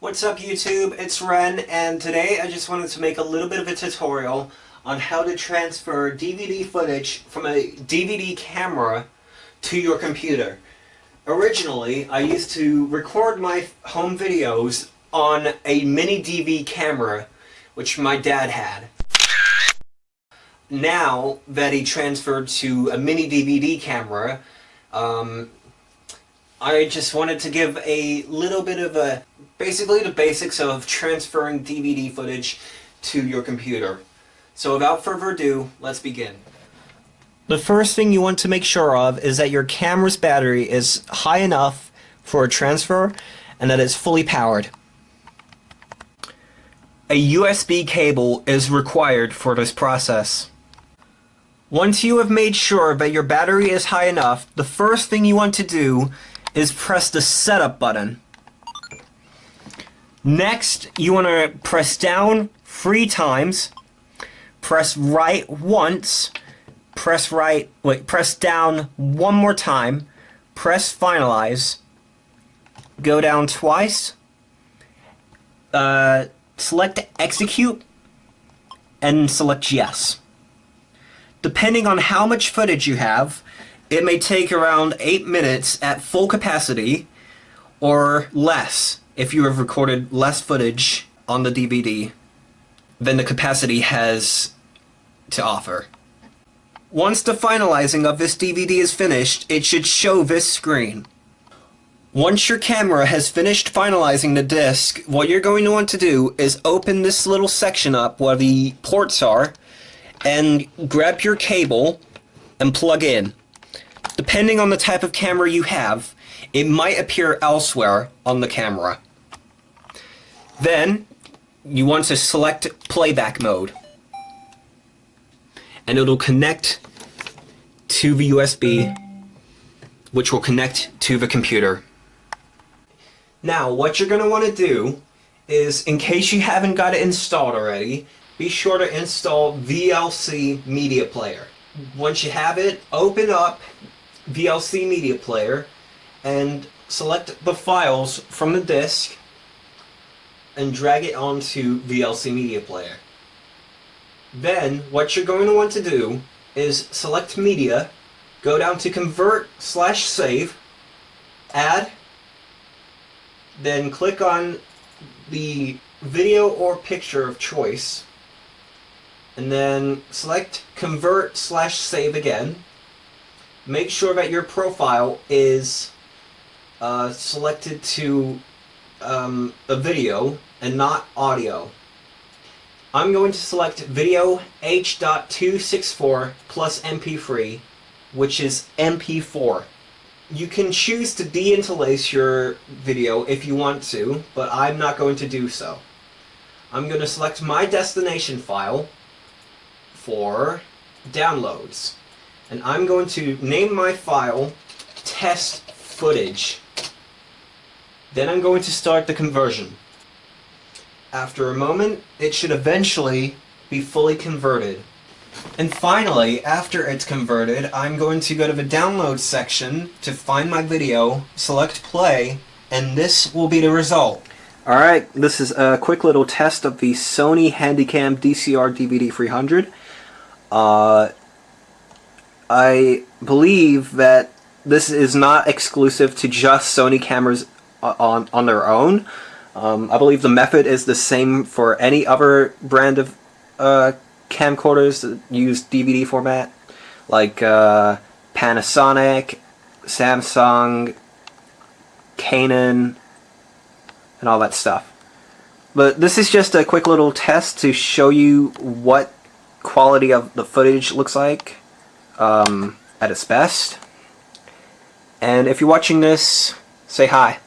What's up YouTube, it's Ren, and today I just wanted to make a little bit of a tutorial on how to transfer DVD footage from a DVD camera to your computer. Originally, I used to record my home videos on a mini DV camera, which my dad had. Now that he transferred to a mini DVD camera, I just wanted to give a little bit of basically the basics of transferring DVD footage to your computer. So without further ado, let's begin. The first thing you want to make sure of is that your camera's battery is high enough for a transfer and that it's fully powered. A USB cable is required for this process. Once you have made sure that your battery is high enough, the first thing you want to do is press the setup button. Next, you want to press down 3 times, press right once, press down one more time, press finalize, go down twice, select execute, and select yes. Depending on how much footage you have, it may take around 8 minutes at full capacity or less if you have recorded less footage on the DVD than the capacity has to offer. Once the finalizing of this DVD is finished, it should show this screen. Once your camera has finished finalizing the disc, what you're going to want to do is open this little section up where the ports are and grab your cable and plug in. Depending on the type of camera you have, it might appear elsewhere on the camera. Then, you want to select playback mode. And it'll connect to the USB, which will connect to the computer. Now, what you're going to want to do is, in case you haven't got it installed already, be sure to install VLC Media Player. Once you have it, open up VLC Media Player and select the files from the disk and drag it onto VLC Media Player. Then what you're going to want to do is select Media, go down to Convert/Save, Add, then click on the video or picture of choice, and then select Convert/Save again. Make sure that your profile is selected to a video and not audio. I'm going to select video H.264 plus MP3, which is MP4. You can choose to deinterlace your video if you want to, but I'm not going to do so. I'm going to select my destination file for downloads. And I'm going to name my file test footage. Then I'm going to start the conversion. After a moment, it should eventually be fully converted. And finally, after it's converted, I'm going to go to the download section to find my video, select play, and this will be the result. Alright, this is a quick little test of the Sony Handycam DCR DVD 300. I believe that this is not exclusive to just Sony cameras on their own. I believe the method is the same for any other brand of camcorders that use DVD format, like Panasonic, Samsung, Canon, and all that stuff. But this is just a quick little test to show you what quality of the footage looks like at its best. And if you're watching this, say hi.